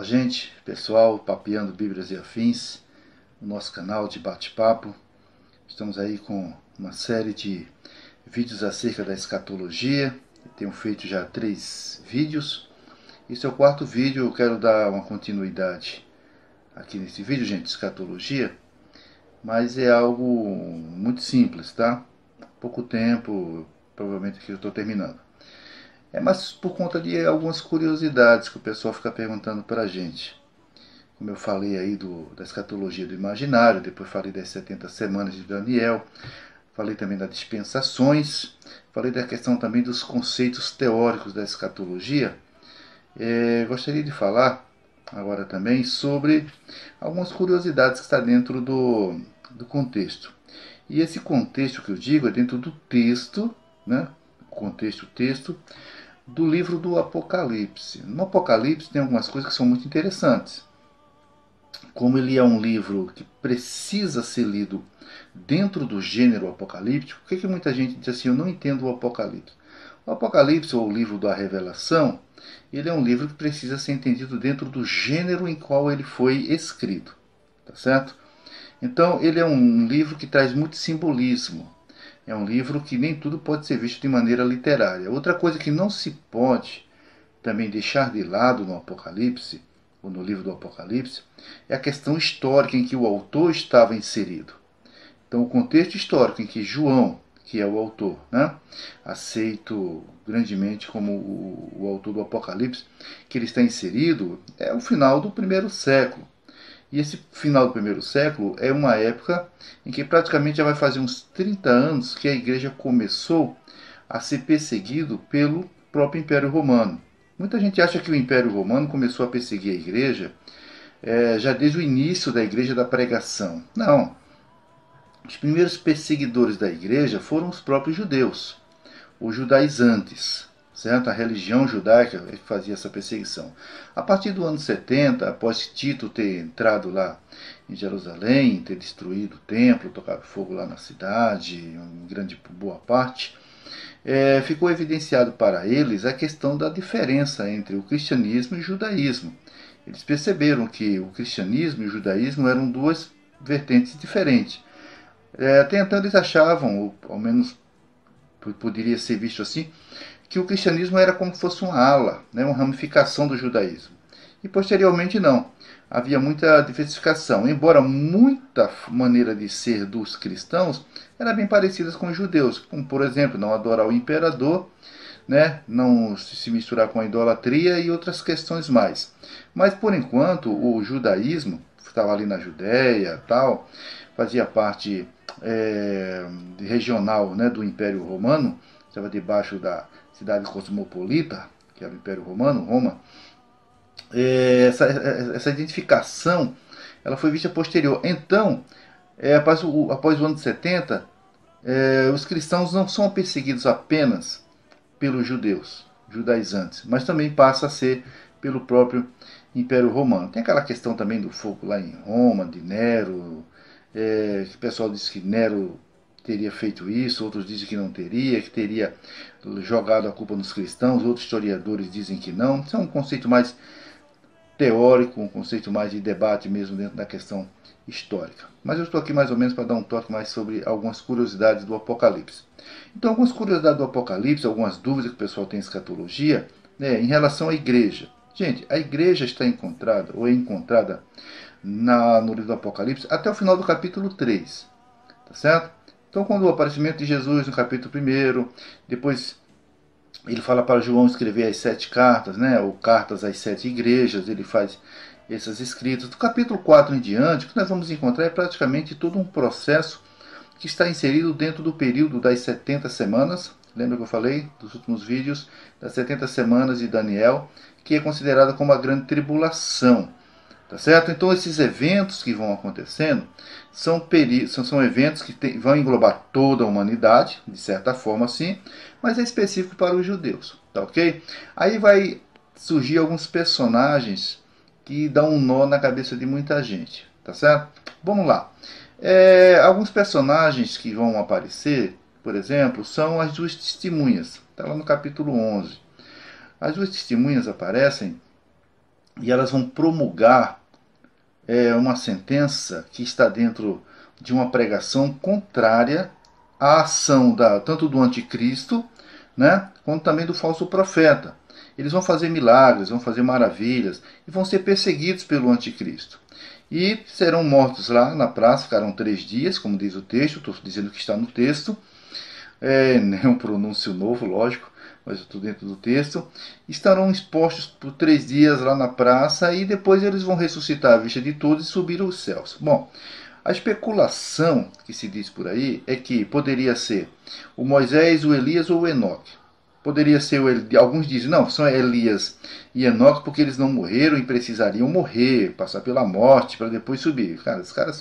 Fala, gente, pessoal, papeando Bíblias e Afins, no nosso canal de bate-papo. Estamos aí com uma série de vídeos acerca da escatologia. Tenho feito já 3 vídeos. Esse é o 4º vídeo, eu quero dar uma continuidade aqui nesse vídeo, gente, de escatologia. Mas é algo muito simples, tá? Pouco tempo, provavelmente aqui eu estou terminando. É mais por conta de algumas curiosidades que o pessoal fica perguntando para a gente. Como eu falei aí da escatologia do imaginário, depois falei das 70 semanas de Daniel, falei também das dispensações, falei da questão também dos conceitos teóricos da escatologia. Gostaria de falar agora também sobre algumas curiosidades que estão dentro do contexto. E esse contexto que eu digo é dentro do texto, né? Texto do livro do Apocalipse. No Apocalipse tem algumas coisas que são muito interessantes. Como ele é um livro que precisa ser lido dentro do gênero apocalíptico, por que muita gente diz assim, eu não entendo o Apocalipse? O Apocalipse, ou o livro da Revelação, ele é um livro que precisa ser entendido dentro do gênero em qual ele foi escrito. Tá certo? Então, ele é um livro que traz muito simbolismo. É um livro que nem tudo pode ser visto de maneira literária. Outra coisa que não se pode também deixar de lado no Apocalipse, ou no livro do Apocalipse, é a questão histórica em que o autor estava inserido. Então, o contexto histórico em que João, que é o autor, né, aceito grandemente como o autor do Apocalipse, que ele está inserido, é o final do 1º século. E esse final do 1º século é uma época em que praticamente já vai fazer uns 30 anos que a igreja começou a ser perseguido pelo próprio Império Romano. Muita gente acha que o Império Romano começou a perseguir a igreja já desde o início da igreja da pregação. Não. Os primeiros perseguidores da igreja foram os próprios judeus, os judaizantes. Certo? A religião judaica fazia essa perseguição. A partir do ano 70, após Tito ter entrado lá em Jerusalém, ter destruído o templo, tocado fogo lá na cidade, em grande boa parte, ficou evidenciado para eles a questão da diferença entre o cristianismo e o judaísmo. Eles perceberam que o cristianismo e o judaísmo eram duas vertentes diferentes. Até então eles achavam, ou ao menos poderia ser visto assim, que o cristianismo era como se fosse uma ala, né, uma ramificação do judaísmo. E posteriormente não. Havia muita diversificação, embora muita maneira de ser dos cristãos era bem parecida com os judeus, como por exemplo, não adorar o imperador, né, não se misturar com a idolatria e outras questões mais. Mas por enquanto o judaísmo estava ali na Judéia, tal, fazia parte regional, né, do Império Romano, estava debaixo da cidade cosmopolita, que era o Império Romano, Roma. Essa identificação ela foi vista posterior. Então, após o ano de 70, os cristãos não são perseguidos apenas pelos judeus, judaizantes, mas também passa a ser pelo próprio Império Romano. Tem aquela questão também do fogo lá em Roma, de Nero, que o pessoal diz que Nero teria feito isso, outros dizem que não teria, que teria jogado a culpa nos cristãos, outros historiadores dizem que não. Isso é um conceito mais teórico, um conceito mais de debate mesmo dentro da questão histórica. Mas eu estou aqui mais ou menos para dar um toque mais sobre algumas curiosidades do Apocalipse. Então, algumas curiosidades do Apocalipse, algumas dúvidas que o pessoal tem em escatologia, né, em relação à igreja. Gente, a igreja está encontrada, ou é encontrada no livro do Apocalipse, até o final do capítulo 3. Tá certo? Então, quando o aparecimento de Jesus no capítulo 1, depois ele fala para João escrever as 7 cartas, né, ou cartas às 7 igrejas, ele faz esses escritos. Do capítulo 4 em diante, o que nós vamos encontrar é praticamente todo um processo que está inserido dentro do período das 70 semanas. Lembra que eu falei dos últimos vídeos? Das 70 semanas de Daniel, que é considerada como a grande tribulação. Tá certo? Então esses eventos que vão acontecendo são eventos que vão englobar toda a humanidade, de certa forma sim, mas é específico para os judeus, tá ok? Aí vai surgir alguns personagens que dão um nó na cabeça de muita gente, tá certo? Vamos lá. Alguns personagens que vão aparecer, por exemplo, são as 2 testemunhas, está lá no capítulo 11. As 2 testemunhas aparecem e elas vão promulgar uma sentença que está dentro de uma pregação contrária à ação tanto do anticristo, né, quanto também do falso profeta. Eles vão fazer milagres, vão fazer maravilhas e vão ser perseguidos pelo anticristo. E serão mortos lá na praça, ficarão 3 dias, como diz o texto, estou dizendo que está no texto, nem um pronúncio novo, lógico, mas eu estou dentro do texto. Estarão expostos por 3 dias lá na praça e depois eles vão ressuscitar à vista de todos e subir aos céus. Bom, a especulação que se diz por aí é que poderia ser o Moisés, o Elias ou o Enoque. Poderia ser alguns dizem, não, são Elias e Enoque porque eles não morreram e precisariam morrer, passar pela morte para depois subir. Cara, os caras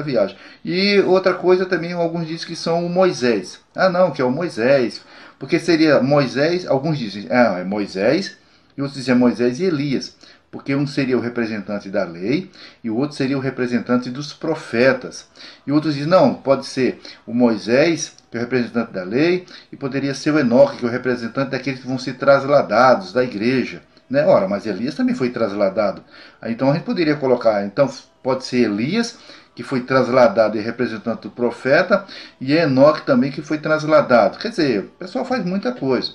viajam. E outra coisa também, alguns dizem que são o Moisés. Ah, não, que é o Moisés. Porque seria Moisés, alguns dizem, é Moisés, e outros dizem Moisés e Elias. Porque um seria o representante da lei e o outro seria o representante dos profetas. E outros dizem, não, pode ser o Moisés, que é o representante da lei, e poderia ser o Enoque, que é o representante daqueles que vão ser trasladados da igreja. Né? Ora, mas Elias também foi trasladado. Então a gente poderia colocar, então pode ser Elias, que foi trasladado e representante do profeta, e Enoque também, que foi trasladado. Quer dizer, o pessoal faz muita coisa.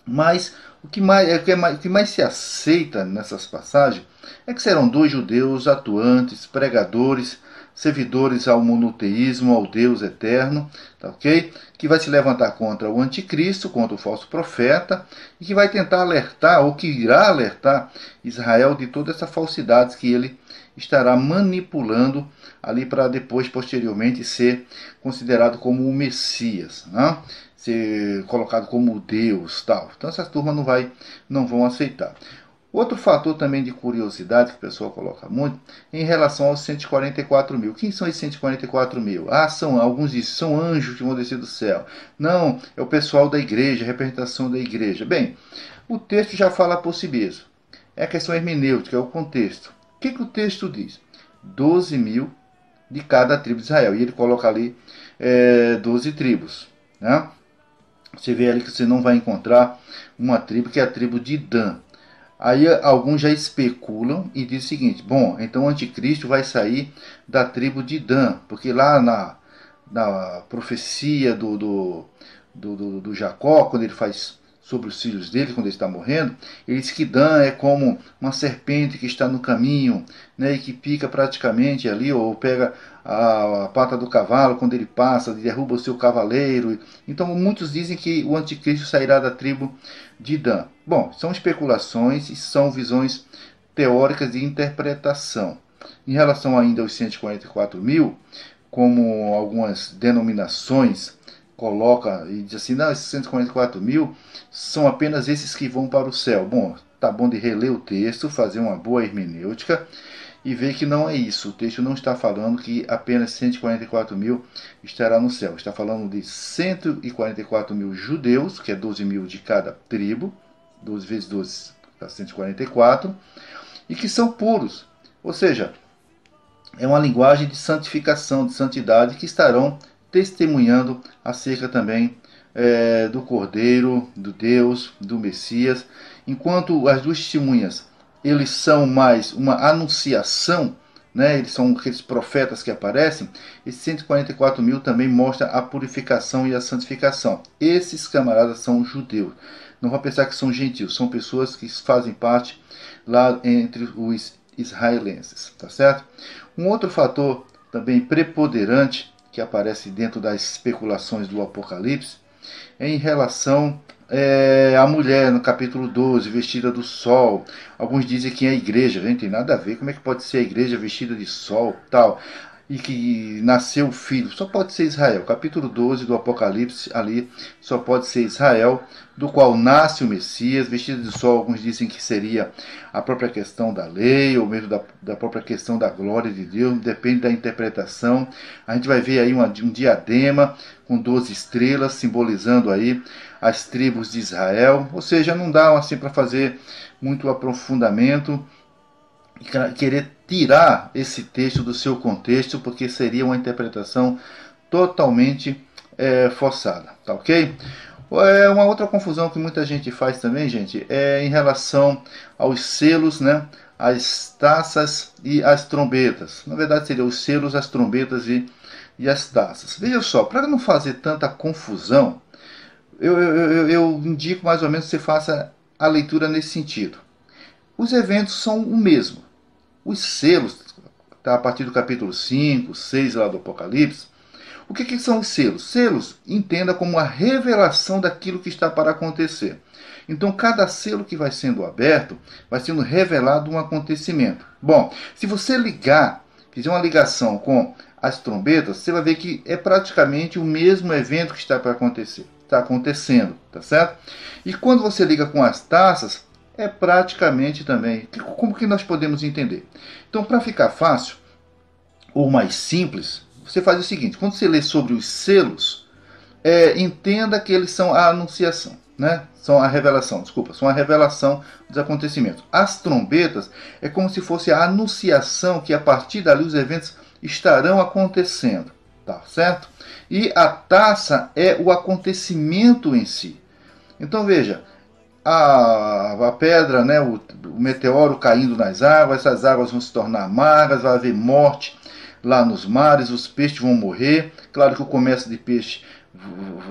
Mas o que mais se aceita nessas passagens é que serão 2 judeus atuantes, pregadores, servidores ao monoteísmo, ao Deus eterno, tá ok? Que vai se levantar contra o anticristo, contra o falso profeta, e que vai tentar alertar, ou que irá alertar Israel de toda essa falsidade que ele estará manipulando ali para depois, posteriormente, ser considerado como o Messias, né? Ser colocado como Deus, tal. Então essas turmas não vão aceitar. Outro fator também de curiosidade que o pessoal coloca muito em relação aos 144 mil. Quem são esses 144 mil? Ah, alguns dizem, são anjos que vão descer do céu. Não, é o pessoal da igreja, a representação da igreja. Bem, o texto já fala por si mesmo. É a questão hermenêutica, é o contexto. O que o texto diz? 12 mil de cada tribo de Israel. E ele coloca ali 12 tribos, né? Você vê ali que você não vai encontrar uma tribo que é a tribo de Dan. Aí alguns já especulam e dizem o seguinte, bom, então o anticristo vai sair da tribo de Dan, porque lá na profecia do Jacó, quando ele faz sobre os filhos dele, quando ele está morrendo, ele diz que Dan é como uma serpente que está no caminho, né, e que pica praticamente ali, ou pega a pata do cavalo quando ele passa, derruba o seu cavaleiro. Então muitos dizem que o anticristo sairá da tribo de Dan. Bom, são especulações e são visões teóricas de interpretação. Em relação ainda aos 144 mil, como algumas denominações coloca e diz assim, não, esses 144 mil são apenas esses que vão para o céu. Bom, tá bom de reler o texto, fazer uma boa hermenêutica e ver que não é isso. O texto não está falando que apenas 144 mil estará no céu. Está falando de 144 mil judeus, que é 12 mil de cada tribo, 12 vezes 12 dá 144, e que são puros. Ou seja, é uma linguagem de santificação, de santidade, que estarão testemunhando acerca também do Cordeiro, do Deus, do Messias. Enquanto as duas testemunhas, eles são mais uma anunciação, né? Eles são aqueles profetas que aparecem. Esses 144 mil também mostra a purificação e a santificação. Esses camaradas são judeus. Não vão pensar que são gentios, são pessoas que fazem parte lá entre os israelenses, tá certo? Um outro fator também preponderante que aparece dentro das especulações do Apocalipse é em relação à mulher no capítulo 12, vestida do sol. Alguns dizem que é a igreja, não tem nada a ver. Como é que pode ser a igreja vestida de sol, tal? E que nasceu o filho, só pode ser Israel. Capítulo 12 do Apocalipse, ali só pode ser Israel, do qual nasce o Messias, vestido de sol. Alguns dizem que seria a própria questão da lei, ou mesmo da própria questão da glória de Deus, depende da interpretação. A gente vai ver aí um diadema com 12 estrelas, simbolizando aí as tribos de Israel. Ou seja, não dá assim para fazer muito aprofundamento e querer tirar esse texto do seu contexto, porque seria uma interpretação totalmente forçada, tá ok? É uma outra confusão que muita gente faz também, gente, é em relação aos selos, né? As taças e as trombetas. Na verdade, seriam os selos, as trombetas e as taças. Veja só, para não fazer tanta confusão, eu indico mais ou menos que você faça a leitura nesse sentido. Os eventos são o mesmo. Os selos, tá, a partir do capítulo 5, 6 lá do Apocalipse. O que são os selos? Selos, entenda como a revelação daquilo que está para acontecer. Então, cada selo que vai sendo aberto, vai sendo revelado um acontecimento. Bom, se você fizer uma ligação com as trombetas, você vai ver que é praticamente o mesmo evento que está para acontecer. Está acontecendo, tá certo? E quando você liga com as taças, é praticamente também. Como que nós podemos entender? Então, para ficar fácil, ou mais simples, você faz o seguinte: quando você lê sobre os selos, entenda que eles são a anunciação, né? São a revelação dos acontecimentos. As trombetas é como se fosse a anunciação que a partir dali os eventos estarão acontecendo, tá certo? E a taça é o acontecimento em si. Então veja, a pedra, né, o meteoro caindo nas águas, essas águas vão se tornar amargas, vai haver morte lá nos mares, os peixes vão morrer. Claro que o comércio de peixe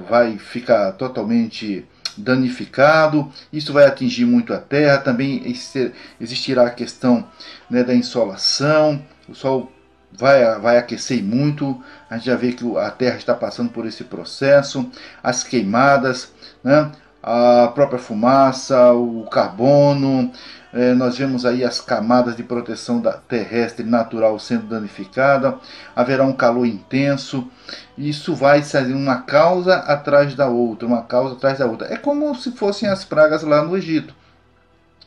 vai ficar totalmente danificado, isso vai atingir muito a terra. Também existirá a questão, né, da insolação, o sol vai aquecer muito, a gente já vê que a terra está passando por esse processo, as queimadas, né, a própria fumaça, o carbono, nós vemos aí as camadas de proteção terrestre natural sendo danificada, haverá um calor intenso, e isso vai sair uma causa atrás da outra, uma causa atrás da outra. É como se fossem as pragas lá no Egito.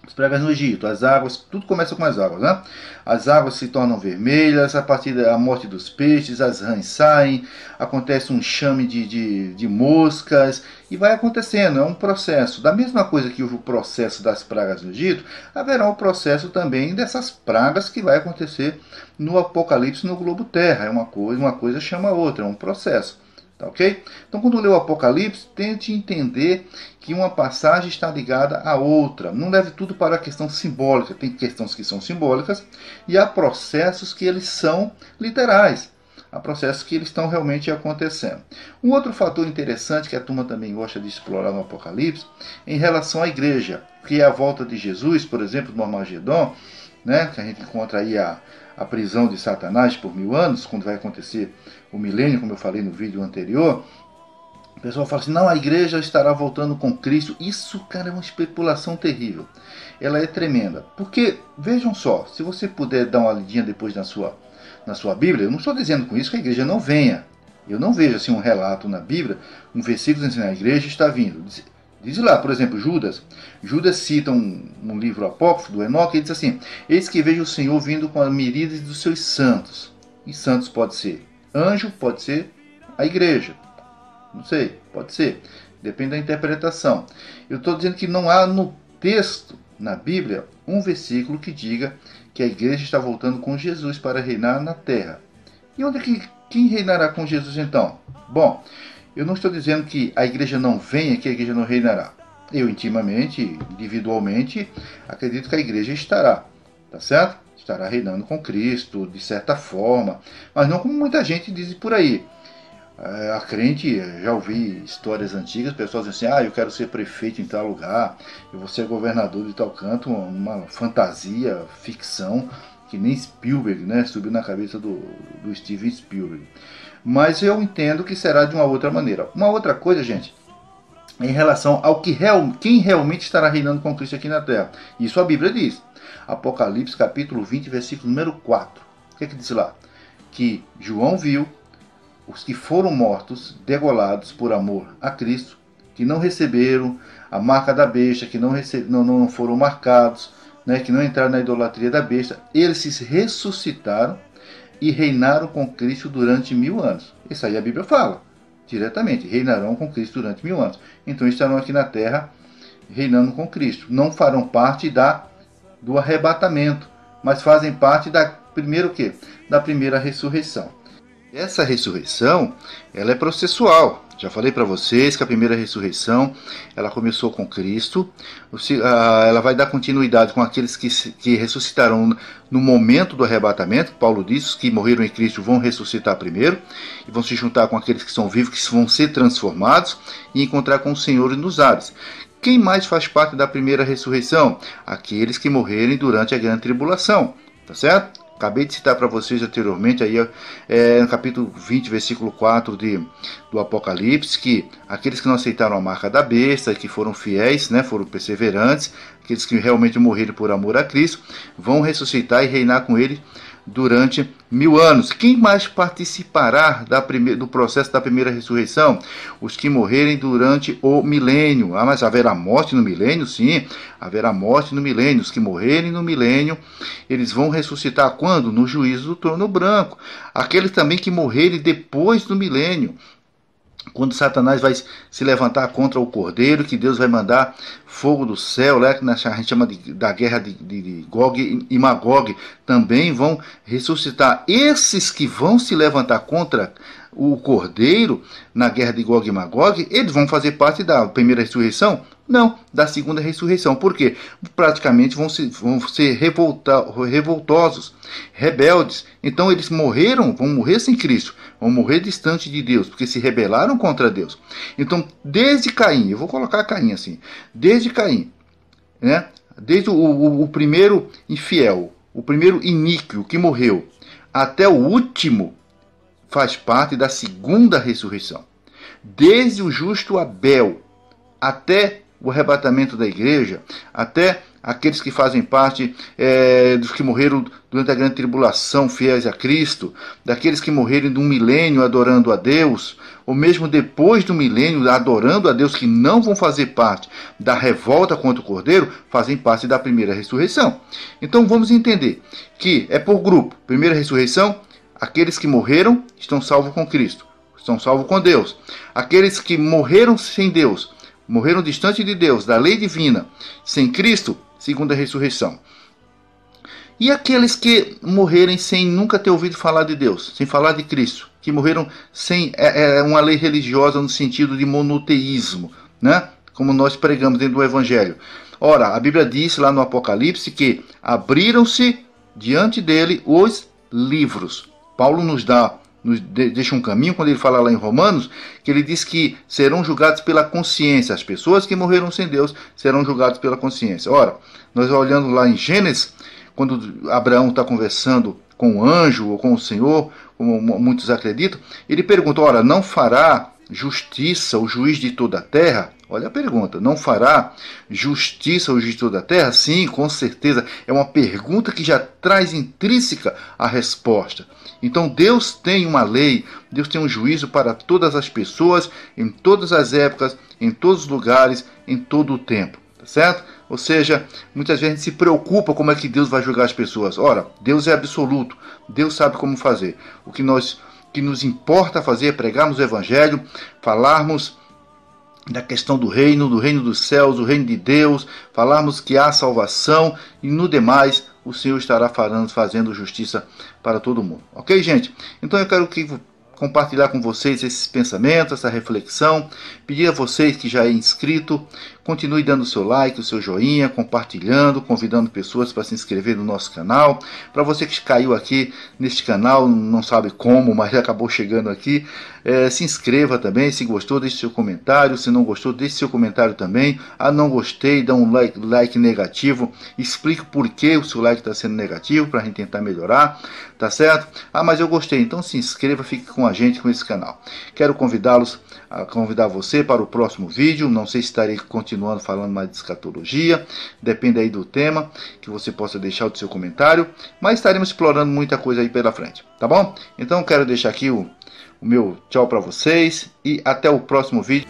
As pragas no Egito, as águas, tudo começa com as águas, né? As águas se tornam vermelhas, a partir da morte dos peixes, as rãs saem, acontece um enxame de moscas, e vai acontecendo, é um processo. Da mesma coisa que houve o processo das pragas no Egito, haverá um processo também dessas pragas que vai acontecer no Apocalipse, no globo terra. É uma coisa chama a outra, é um processo. Tá, ok? Então, quando lê o Apocalipse, tente entender que uma passagem está ligada à outra. Não leve tudo para a questão simbólica. Tem questões que são simbólicas e há processos que eles são literais. Há processos que eles estão realmente acontecendo. Um outro fator interessante que a turma também gosta de explorar no Apocalipse, em relação à igreja, que é a volta de Jesus, por exemplo, no Armagedon, né, que a gente encontra aí a prisão de Satanás por 1000 anos, quando vai acontecer o milênio, como eu falei no vídeo anterior. O pessoal fala assim: não, a igreja estará voltando com Cristo. Isso, cara, é uma especulação terrível. Ela é tremenda. Porque, vejam só, se você puder dar uma lidinha depois na sua Bíblia, eu não estou dizendo com isso que a igreja não venha. Eu não vejo assim um relato na Bíblia, um versículo dizendo: a igreja está vindo. Diz lá, por exemplo, Judas cita um livro apócrifo do Enoque, e diz assim: eis que vejo o Senhor vindo com a miríade dos seus santos. E santos pode ser anjo, pode ser a igreja. Não sei, pode ser. Depende da interpretação. Eu estou dizendo que não há no texto, na Bíblia, um versículo que diga que a igreja está voltando com Jesus para reinar na terra. E onde é que quem reinará com Jesus então? Bom, eu não estou dizendo que a igreja não venha, que a igreja não reinará. Eu intimamente, individualmente, acredito que a igreja estará, tá certo? Estará reinando com Cristo, de certa forma, mas não como muita gente diz por aí. A crente, já ouvi histórias antigas, pessoas dizem assim: eu quero ser prefeito em tal lugar, eu vou ser governador de tal canto, uma fantasia, ficção, que nem Spielberg, né, subiu na cabeça do Steven Spielberg. Mas eu entendo que será de uma outra maneira. Uma outra coisa, gente, em relação ao quem realmente estará reinando com Cristo aqui na terra. Isso a Bíblia diz. Apocalipse capítulo 20, versículo número 4. O que diz lá? Que João viu os que foram mortos, degolados por amor a Cristo, que não receberam a marca da besta, que não foram marcados, né, que não entraram na idolatria da besta. Eles se ressuscitaram e reinaram com Cristo durante 1000 anos. Isso aí a Bíblia fala diretamente: reinarão com Cristo durante 1000 anos. Então estarão aqui na terra reinando com Cristo. Não farão parte do arrebatamento, mas fazem parte da primeira ressurreição. Essa ressurreição, ela é processual. Já falei para vocês que a primeira ressurreição, ela começou com Cristo. Ela vai dar continuidade com aqueles que ressuscitarão no momento do arrebatamento. Paulo diz que morreram em Cristo vão ressuscitar primeiro e vão se juntar com aqueles que são vivos, que vão ser transformados e encontrar com o Senhor nos ares. Quem mais faz parte da primeira ressurreição? Aqueles que morrerem durante a grande tribulação, tá certo? Acabei de citar para vocês anteriormente, aí, no capítulo 20, versículo 4 do Apocalipse, que aqueles que não aceitaram a marca da besta, que foram fiéis, né, foram perseverantes, aqueles que realmente morreram por amor a Cristo, vão ressuscitar e reinar com ele durante 1000 anos. Quem mais participará do processo da primeira ressurreição? Os que morrerem durante o milênio. Mas haverá morte no milênio? Sim, haverá morte no milênio. Os que morrerem no milênio, eles vão ressuscitar quando? No juízo do trono branco. Aqueles também que morrerem depois do milênio, quando Satanás vai se levantar contra o Cordeiro, que Deus vai mandar fogo do céu, né, que a gente chama da guerra de Gog e Magog, também vão ressuscitar. Esses que vão se levantar contra o Cordeiro na guerra de Gog e Magog, eles vão fazer parte da primeira ressurreição? Não, da segunda ressurreição. Por quê? Praticamente vão ser revoltosos, rebeldes. Então eles vão morrer sem Cristo, vão morrer distante de Deus, porque se rebelaram contra Deus. Então, desde Caim, eu vou colocar Caim assim, desde Caim, né? Desde o primeiro infiel, o primeiro iníquo que morreu, até o último, faz parte da segunda ressurreição. Desde o justo Abel até o arrebatamento da igreja, até aqueles que fazem parte dos que morreram durante a grande tribulação, fiéis a Cristo, daqueles que morreram de um milênio adorando a Deus, ou mesmo depois do milênio adorando a Deus, que não vão fazer parte da revolta contra o Cordeiro, fazem parte da primeira ressurreição. Então vamos entender que é por grupo. Primeira ressurreição, aqueles que morreram estão salvos com Cristo, estão salvos com Deus. Aqueles que morreram sem Deus, morreram distante de Deus, da lei divina, sem Cristo, segunda ressurreição. E aqueles que morrerem sem nunca ter ouvido falar de Deus, sem falar de Cristo, que morreram sem uma lei religiosa no sentido de monoteísmo, né? Como nós pregamos dentro do Evangelho. Ora, a Bíblia diz lá no Apocalipse que abriram-se diante dele os livros. Paulo nos deixa um caminho quando ele fala lá em Romanos, que ele diz que serão julgados pela consciência. As pessoas que morreram sem Deus serão julgados pela consciência. Ora, nós olhando lá em Gênesis, quando Abraão está conversando com o anjo ou com o Senhor, como muitos acreditam, ele pergunta, ora, não fará justiça o juiz de toda a terra? Olha a pergunta, não fará justiça o juiz de toda a terra? Sim, com certeza. É uma pergunta que já traz intrínseca a resposta. Então Deus tem uma lei, Deus tem um juízo para todas as pessoas, em todas as épocas, em todos os lugares, em todo o tempo. Tá certo? Ou seja, muitas vezes a gente se preocupa como é que Deus vai julgar as pessoas. Ora, Deus é absoluto, Deus sabe como fazer. O que nos importa fazer é pregarmos o Evangelho, falarmos da questão do reino dos céus, do reino de Deus, falarmos que há salvação e no demais o Senhor estará fazendo justiça para todo mundo. Ok, gente? Então eu quero compartilhar com vocês esses pensamentos, essa reflexão, pedir a vocês que já é inscrito, continue dando o seu like, o seu joinha, compartilhando, convidando pessoas para se inscrever no nosso canal. Para você que caiu aqui neste canal, não sabe como, mas acabou chegando aqui, se inscreva também. Se gostou, deixe seu comentário. Se não gostou, deixe seu comentário também. Não gostei, dá um like negativo. Explique por que o seu like está sendo negativo, para a gente tentar melhorar, tá certo? Mas eu gostei, então se inscreva, fique com a gente, com esse canal. Quero convidar você para o próximo vídeo. Não sei se estarei continuando falando mais de escatologia, depende aí do tema, que você possa deixar o seu comentário, mas estaremos explorando muita coisa aí pela frente, tá bom? Então quero deixar aqui o meu tchau para vocês e até o próximo vídeo.